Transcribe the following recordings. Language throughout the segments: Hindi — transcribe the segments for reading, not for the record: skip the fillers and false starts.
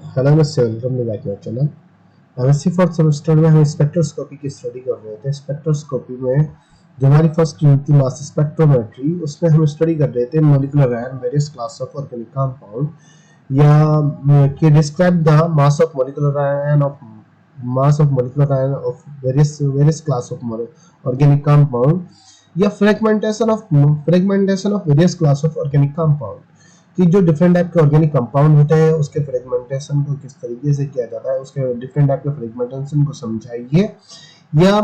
Hello mister welcome to back my channel. MSc fourth semester में हम स्पेक्ट्रोस्कोपी की स्टडी कर रहे थे। स्पेक्ट्रोस्कोपी में जो हमारी फर्स्ट यूनिट थी मास स्पेक्ट्रोमेट्री, उसमें हम स्टडी कर रहे थे molecular and various class of organic compound या कि describe the mass of molecular and of mass of molecular and of various class of organic compound या fragmentation of various class of organic compound कि जो डिफरेंट टाइप के ऑर्गेनिक कंपाउंड होते हैं उसके फ्रेगमेंटेशन को किस तरीके से किया जाता है, उसके डिफरेंट टाइप के फ्रेगमेंटेशन को समझाइए या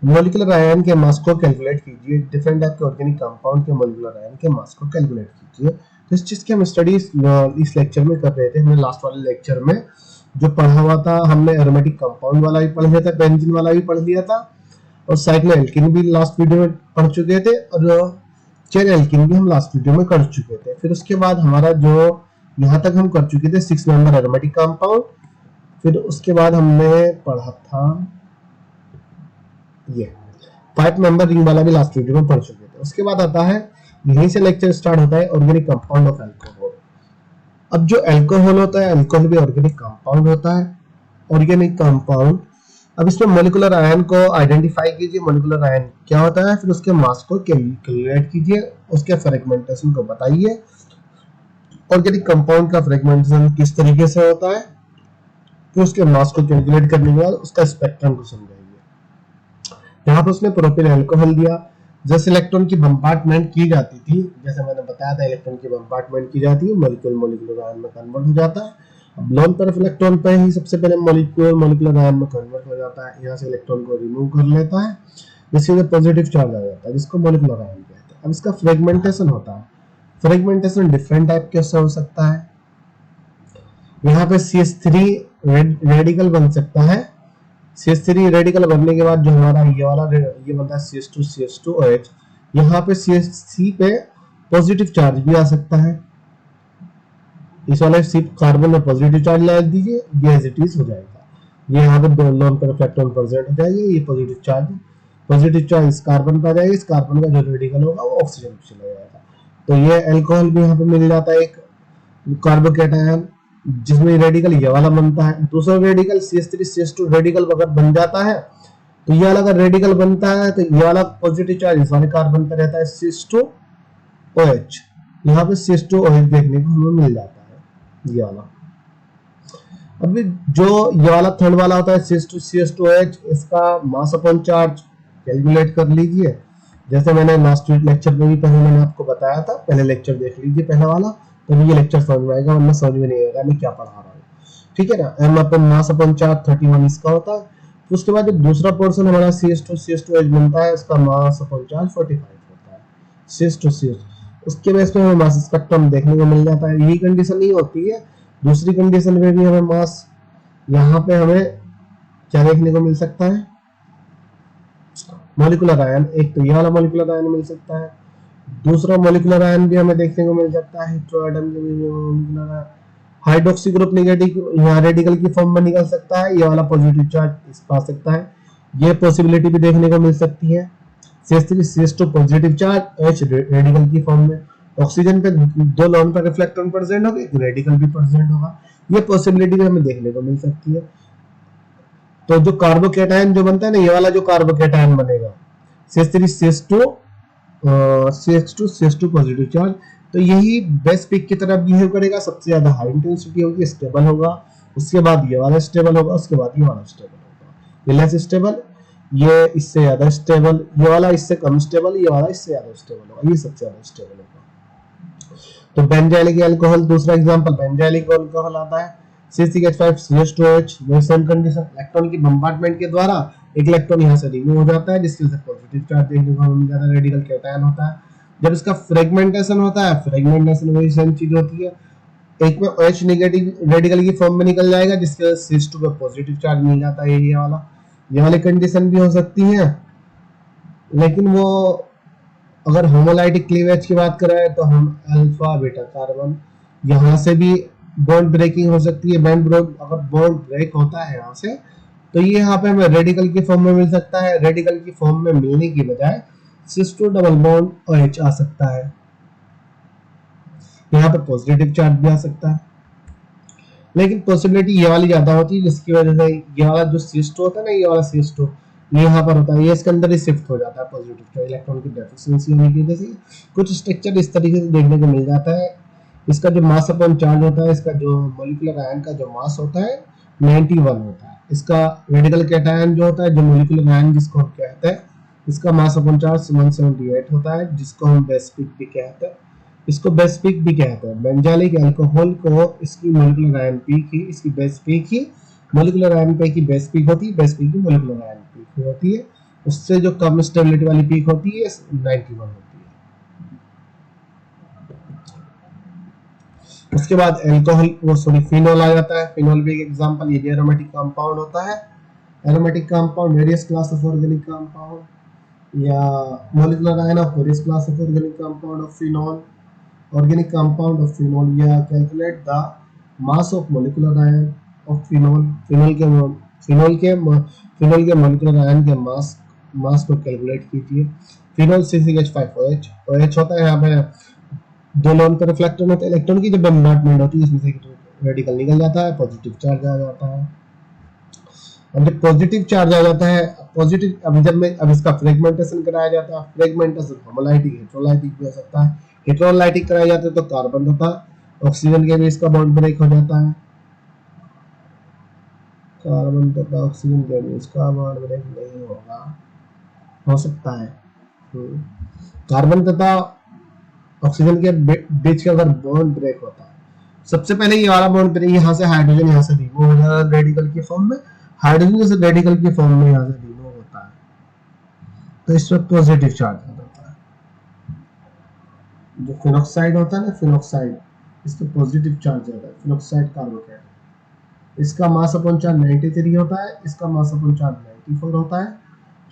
मॉलिक्यूलर आयन के मास को कैलकुलेट कीजिए। डिफरेंट टाइप के ऑर्गेनिक कंपाउंड के मॉलिक्यूलर आयन के मास को कैलकुलेट कीजिए। तो इस चीज की हम स्टडी इस लेक्चर में कर रहे थे। हमने लास्ट वाले लेक्चर में जो पढ़ा हुआ था, हमने एरोमेटिक कंपाउंड वाला भी पढ़ लिया था, बेंजीन वाला भी पढ़ लिया था और साइक्लोएल्केन भी लास्ट वीडियो में पढ़ चुके थे और चेन एल्किन भी हम लास्ट वीडियो में कर चुके थे। फिर उसके बाद हमारा जो यहाँ तक हम कर चुके थे 6 मेंबर एरोमेटिक कंपाउंड। फिर उसके बाद हमने पढ़ा था ये 5 मेंबर रिंग वाला भी लास्ट वीडियो में पढ़ चुके थे। उसके बाद आता है, यहीं से लेक्चर स्टार्ट होता है ऑर्गेनिक कंपाउंड ऑफ अल्कोहल। अब जो अल्कोहल होता है, अल्कोहल भी ऑर्गेनिक कंपाउंड होता है। ऑर्गेनिक कंपाउंड, अब इसमें मॉलिक्यूलर आयन को आइडेंटिफाई कीजिए, मॉलिक्यूलर आयन क्या होता है, फिर उसके मास को कैलकुलेट कीजिए, उसके फ्रेगमेंटेशन को बताइए, ऑर्गेनिक कंपाउंड का फ्रेगमेंटेशन किस तरीके से होता है, फिर उसके मास को कैलकुलेट करने के बाद उसका स्पेक्ट्रम को समझाइए। यहाँ पर उसने प्रोपिल अल्कोहल दिया। जैसे इलेक्ट्रॉन की बम्पार्टमेंट की जाती थी, जैसे मैंने बताया था इलेक्ट्रॉन की बम्पार्टमेंट की जाती है, मॉलिक्यूलर आयन में कन्वर्ट हो जाता है। अब लोन तरफ इलेक्ट्रॉन पे ही सबसे पहले मॉलिक्यूलर आयन में कन्वर्ट हो जाता है। यहाँ से इलेक्ट्रॉन को रिमूव कर लेता है, जिससे पॉजिटिव चार्ज आ जाता है, जिसको मॉलिक्यूलर आयन कहते हैं। अब इसका फ्रेगमेंटेशन होता है। फ्रेगमेंटेशन डिफरेंट टाइप के हो सकता है। यहाँ पे CH3 रेडिकल बन सकता है। CH3 रेडिकल बनने के बाद जो हमारा ये बनता है CH2OH। यहाँ पे CH3 पे पॉजिटिव चार्ज भी आ सकता है। इस वाले सिर्फ कार्बन में पॉजिटिव चार्ज लगा दीजिए, ये एज इट इज हो जाएगा। ये यहाँ पे दो लोन पर इलेक्ट्रॉन प्रेजेंट हो जाएगी, ये पॉजिटिव चार्ज इस कार्बन पर आ जाएगा, इस कार्बन का जो रेडिकल होगा वो ऑक्सीजन पे चला जाएगा। तो ये अल्कोहल भी यहाँ पे मिल जाता है, एक कार्बोकेटायन जिसमें रेडिकल ये वाला बनता है। दूसरा रेडिकल CH3CH2 रेडिकल अगर बन जाता है तो ये वाला अगर रेडिकल बनता है तो ये वाला पॉजिटिव चार्ज इस वाले कार्बन पर रहता है CH2OH। यहाँ पे CH2OH देखने को हमें मिल जाता है ये वाला। अभी जो ये वाला थर्ड वाला होता है CH2OH, इसका मास अपॉन चार्ज कैलकुलेट कर लीजिए। जैसे मैंने लास्ट वीक लेक्चर में भी पहले मैंने आपको बताया था, पहले लेक्चर देख लीजिए पहला वाला, तो ये लेक्चर समझ में आएगा, वरना समझ में नहीं आएगा मैं क्या पढ़ा रहा हूँ। ठीक है ना। m अपन मास अपॉन चार्ज 31 इसका होता है। तो उसके बाद जो दूसरा पोर्शन हमारा CH2OH बनता है, इसका मास अपॉन चार्ज 45 होता है CH2CH। उसके बेस पे हमें मास स्पेक्ट्रम देखने को मिल जाता है। यही कंडीशन नहीं होती है, दूसरी कंडीशन में भी हमें मास, यहाँ पे हमें क्या देखने को मिल सकता है, मॉलिक्यूलर आयन। एक तो ये वाला मॉलिक्यूलर आयन मिल सकता है, दूसरा मॉलिक्यूलर आयन भी हमें देखने को मिल सकता है हेटेरोएटम के molecular ion. Hydroxy group negative यहाँ रेडिकल की फॉर्म में निकल सकता है, ये वाला पॉजिटिव चार्ज इस पा सकता है, ये पॉसिबिलिटी भी देखने को मिल सकती है। CH3CH2 positive charge, H radical की फॉर्म में। ऑक्सीजन पे दो लोन पर रिफ्लेक्टॉन प्रेजेंट होगा, एक रेडिकल भी प्रेजेंट होगा, ये पॉसिबिलिटी भी हमें देखने को मिल सकती है। तो जो कार्बोकेटायन जो बनता है ना, ये वाला जो कार्बोकेटायन बनेगा CH2 पॉजिटिव चार्ज, तो यही बेस पिक की तरह बिहेव करेगा। सबसे ज्यादा हाई इंटेंसिटी होगी, स्टेबल होगा, उसके बाद ये वाला स्टेबल होगा, उसके बाद ये वाला स्टेबल होगा। ये लेस स्टेबल, ये इससे ज्यादा स्टेबल, ये वाला इससे कम स्टेबल, ये वाला इससे ज्यादा स्टेबल होगा, ये सबसे ज्यादा स्टेबल होगा। तो बेंजाइलिक अल्कोहल दूसरा एग्जांपल, बेंजाइलिक अल्कोहल आता है CH5CH2OH। वही सेम कंडीशन, इलेक्ट्रॉन की बम्पार्टमेंट के द्वारा एक इलेक्ट्रॉन यहाँ से रिमूव हो जाता है, जिसकी वजह से पॉजिटिव चार्ज देखने को मिल जाता है, रेडिकल कैटायन होता है। जब इसका फ्रेगमेंटेशन होता है, फ्रेगमेंटेशन वही सेम चीज होती है, एक में OH नेगेटिव रेडिकल की फॉर्म में निकल जाएगा, जिसके वजह से CH2 पे पॉजिटिव चार्ज मिल जाता है। ये वाली कंडीशन भी हो सकती है। लेकिन वो अगर होमोलाइटिक क्लीवेज की बात करें तो हम अल्फा बीटा कार्बन, यहाँ से भी बॉन्ड ब्रेकिंग हो सकती है। अगर बॉन्ड ब्रेक होता है यहाँ से, तो ये यहाँ पे हमें रेडिकल की फॉर्म में मिल सकता है। रेडिकल की फॉर्म में मिलने की बजाय CH2 डबल बॉन्ड OH आ सकता है, यहाँ पे पॉजिटिव चार्ज भी आ सकता है। लेकिन पॉसिबिलिटी ये वाली ज्यादा होती है, जिसकी वजह से ये वाला जो C2 होता है ना, ये वाला C2 ये यहाँ पर होता है, ये इसके अंदर ही शिफ्ट हो जाता है पॉजिटिव चार्ज इलेक्ट्रॉन की डेफिशिएंसी होने की वजह से। कुछ स्ट्रक्चर इस तरीके से देखने को मिल जाता है। इसका जो मास अपॉन चार्ज होता है, इसका जो मॉलिक्यूलर आयन का जो मास होता है 91 होता है। इसका रेडिकल कैटायन जो होता है, जो मॉलिक्यूलर आयन जिसको हम कहते हैं, इसका मास अपॉन चार्ज 178 होता है, जिसको हम बेस पीक भी कहते हैं। इसको बेस पीक भी कहते हैं। बेंजालिक अल्कोहल को इसकी मॉलिक्यूलर आयन पीक ही, इसकी बेस पीक ही मॉलिक्यूलर आयन पे की बेस पीक होती है, बेस पीक की मॉलिक्यूलर आयन पीक होती है। उससे जो कम स्टेबिलिटी वाली पीक होती है 91 होती है। उसके बाद अल्कोहल वो सॉरी फिनोल आ जाता है। फिनोल भी एक एग्जांपल, ये एरोमेटिक कंपाउंड होता है। Aromatic compound various class of organic compound या molecular ion of various class of organic compound of phenol, organic compound of phenol या calculate the mass of molecular ion of phenol। Phenol के molecular ion के मास को कैलकुलेट कीजिए। फिनोल CH5OH OH होता है। यहाँ पे दो लोन पर रिफ्लेक्टर होते हैं, इलेक्ट्रॉन की जब बम्बार्डमेंट होती है इसमें से रेडिकल निकल जाता है, पॉजिटिव चार्ज आ जाता है। अब जब पॉजिटिव चार्ज आ जाता है, पॉजिटिव अब इसका फ्रेगमेंटेशन कराया जाता है। फ्रेगमेंटेशन होमोलाइटिक हेटेरोलाइटिक भी हो सकता है। हेटेरोलाइटिक कराया जाता है तो कार्बन तथा ऑक्सीजन के बीच का बॉन्ड ब्रेक हो जाता है। कार्बन तथा ऑक्सीजन के बीच का बॉन्ड ब्रेक नहीं होगा, हो सकता है। कार्बन तथा ऑक्सीजन के बीच का अगर बॉन्ड ब्रेक होता है, सबसे पहले ये वाला बॉन्ड ब्रेक, यहाँ से हाइड्रोजन यहाँ से रिमूव हो जाता है रेडिकल की फॉर्म में, हाइड्रोजन से रेडिकल की फॉर्म में यहाँ से रिमूव होता है, तो इस वक्त पॉजिटिव चार्ज होता है। जो फिनॉक्साइड होता है ना, फिनॉक्साइड, इसका पॉजिटिव चार्ज आता है। फिनॉक्साइड कार्बोकेट, इसका मास अपॉन चार्ज 93 होता है, इसका मास अपॉन चार्ज 94 होता है।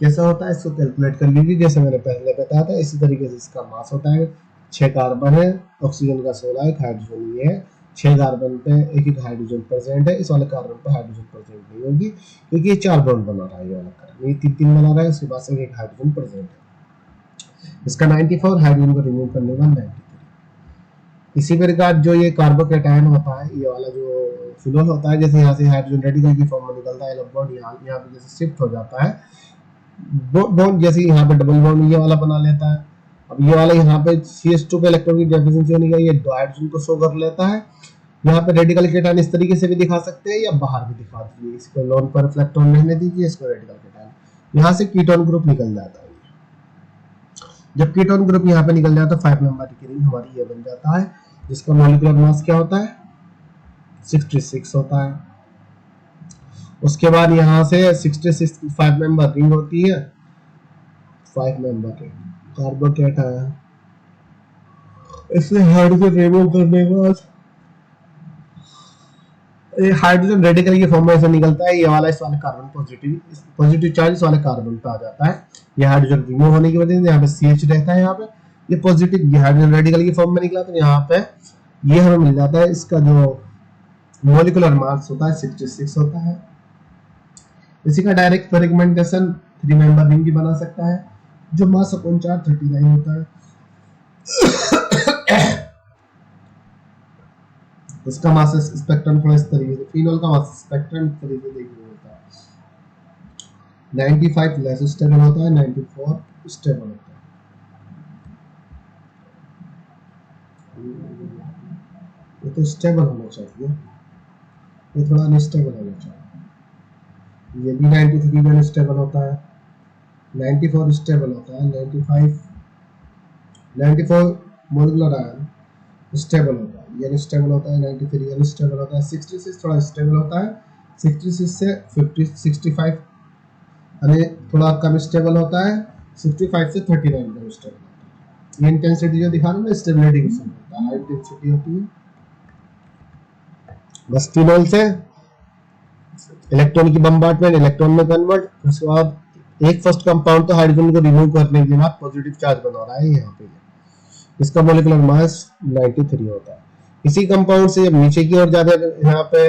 कैसा होता है इसको कैलकुलेट कर लीजिए, जैसे मैंने पहले बताया था। इसी तरीके से इसका मास होता है। 6 कार्बन है, ऑक्सीजन का 16 है, हाइड्रोजन ये है। 6 कार्बन पे एक हाइड्रोजन प्रेजेंट है, इस वाले कार्बन पे हाइड्रोजन प्रेजेंट नहीं होगी क्योंकि ये 4 बॉन्ड बना रहा है, ये वाला कार्बन ये 3 बना रहा है, उसके बाद से एक हाइड्रोजन प्रेजेंट है। इसका 94, हाइड्रोजन को रिमूव करने के बाद 93। इसी प्रकार जो ये कार्बोकेटायन होता है, ये वाला जो फिनोल होता है, जैसे यहाँ से हाइड्रोजन रेडिकल की फॉर्म में निकलता है, बॉन्ड यहाँ पे जैसे शिफ्ट हो जाता है, बॉन्ड जैसे यहाँ पे डबल बॉन्ड ये वाला बना लेता है। अब ये वाला यहाँ पे CH2 पे इलेक्ट्रॉन की डेफिशिएंसी होने का ये दो हाइड्रोजन को शो कर लेता है। यहाँ पे रेडिकल केटायन इस तरीके से भी दिखा सकते हैं या बाहर भी दिखा दीजिए। इसको लोन पर इलेक्ट्रॉन रहने दीजिए, इसको रेडिकल केटायन, यहाँ से कीटोन ग्रुप निकल जाता है। जब कीटोन ग्रुप यहाँ पे निकल जाता है, 5 नंबर की रिंग हमारी ये बन जाता है, जिसका मॉलिक्यूलर मास क्या होता है 66 होता है। उसके बाद यहाँ से 66 5 मेंबर रिंग होती है, 5 मेंबर रिंग कार्बोकेटायन। इससे हाइड्रोजन रिमूव करने के बाद हाइड्रोजन रेडिकल की फॉर्म में से निकलता है, ये वाला इस वाले कार्बन पॉजिटिव चार्ज इस वाले कार्बन पे आ जाता है। ये हाइड्रोजन रिमूव होने की वजह से यहाँ पे CH रहता है, यहाँ पे ये पॉजिटिव, ये हाइड्रोजन रेडिकल की फॉर्म में निकला, तो यहाँ पे ये हमें मिल जाता है। इसका जो मॉलिक्यूलर मास होता है 66 होता है। इसी का डायरेक्ट फ्रेगमेंटेशन 3 मेंबर रिंग भी बना सकता है, जो मास अपॉन चार्ज 39 होता है। इसका मास स्पेक्ट्रम थोड़ा इस तरीके से, फिनोल का मास स्पेक्ट्रम इस तरीके से देखने होता है। 95 लेस स्टेबल होता है, 94 स्टेबल होता है। ये तो स्टेबल होना चाहिए, ये थोड़ा अनस्टेबल होना चाहिए। ये भी 93 में स्टेबल होता है, 94 स्टेबल होता है, 94 मॉलिक्यूलर आयन स्टेबल होता है, ये अनस्टेबल होता है, 93 अनस्टेबल होता है, 66 थोड़ा स्टेबल होता है, 66 से 65 यानी थोड़ा कम स्टेबल होता है, 65 से 39 कम स्टेबल होता है। ये इंटेंसिटी जो दिखा रहा हूं ना, स्टेबिलिटी की सम होता है, हाई इंटेंसिटी होती है। बस फिनोल से इलेक्ट्रॉन की बम्बार्डमेंट इलेक्ट्रॉन में कन्वर्ट, उसके बाद एक फर्स्ट कंपाउंड तो हाइड्रोजन को रिमूव करने के बाद पॉजिटिव चार्ज बना रहा है यहाँ पे। इसका मॉलिक्यूलर मास 93 होता है। इसी कंपाउंड से जब नीचे की ओर जाते हैं, यहाँ पे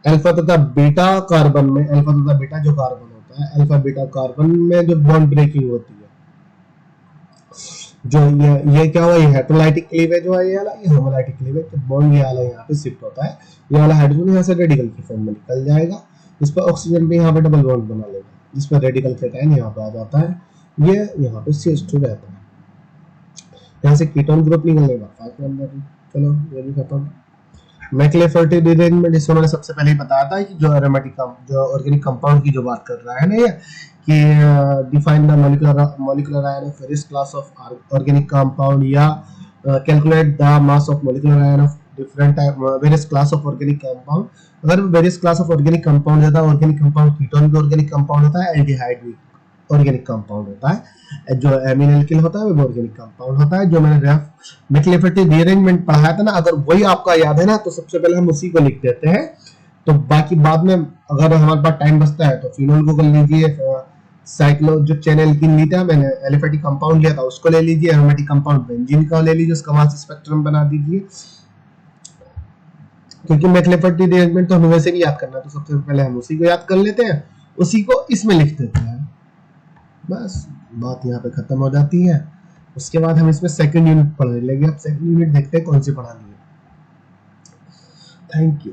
अल्फा तथा बीटा कार्बन में, अल्फा तथा बीटा जो कार्बन होता है, अल्फा बीटा कार्बन में जो बॉन्ड ब्रेकिंग होती है, जो ये क्या हुआ, ये हेटेरोलाइटिक क्लीवेज हुआ, ये वाला, ये होमोलाइटिक क्लीवेज, तो बॉन्ड ये वाला यहाँ पे शिफ्ट होता है, ये वाला हाइड्रोजन यहाँ से रेडिकल की फॉर्म में निकल जाएगा, इस पर ऑक्सीजन पे यहाँ पे डबल बॉन्ड बना लेगा, जिस पर रेडिकल केटायन यहाँ पे आ जाता है, ये यहाँ पे CH2 रहता है, यहाँ से कीटोन ग्रुप निकलेगा 5 नंबर। चलो ये भी खत्म। मैक्लेफर्टी डिरेंजमेंट, इसको मैंने सबसे पहले ही बताया था कि जो एरोमेटिक जो ऑर्गेनिक कंपाउंड की जो बात कर रहा है ना, ये कि define the molecular ion of various class of organic compound, या calculate the mass of molecular ion of different various class of organic compound. अगर various class of organic compound होता है, ऑर्गेनिक कंपाउंड कीटोन भी ऑर्गेनिक कंपाउंड होता है, एल्डिहाइड भी ऑर्गेनिक कंपाउंड होता है, जो एमिन एल्किल होता है वो ऑर्गेनिक कंपाउंड होता है, जो मैंने मैक्लेफर्टी रीअरेंजमेंट पढ़ाया था ना, अगर वही आपका याद है ना तो सबसे पहले हम उसी को लिख देते हैं, तो बाकी बाद में अगर हमारे पास टाइम बचता है तो फिनोल को कर लीजिए, साइक्लो जो चेन एल्किन ली था मैंने, एलिफेटिक कंपाउंड लिया था उसको ले लीजिए, एरोमेटिक कंपाउंड बेंजीन का ले लीजिए, उसका मास स्पेक्ट्रम बना दीजिए, क्योंकि मैक्लेफर्टी रीअरेंजमेंट तो हमें वैसे भी याद करना है, तो सबसे पहले हम उसी को याद कर लेते हैं, उसी को इसमें लिख देते हैं, बस बात यहाँ पे खत्म हो जाती है। उसके बाद हम इसमें सेकंड यूनिट पढ़ लेंगे। अब सेकंड यूनिट देखते हैं कौन सी पढ़ानी है। Thank you.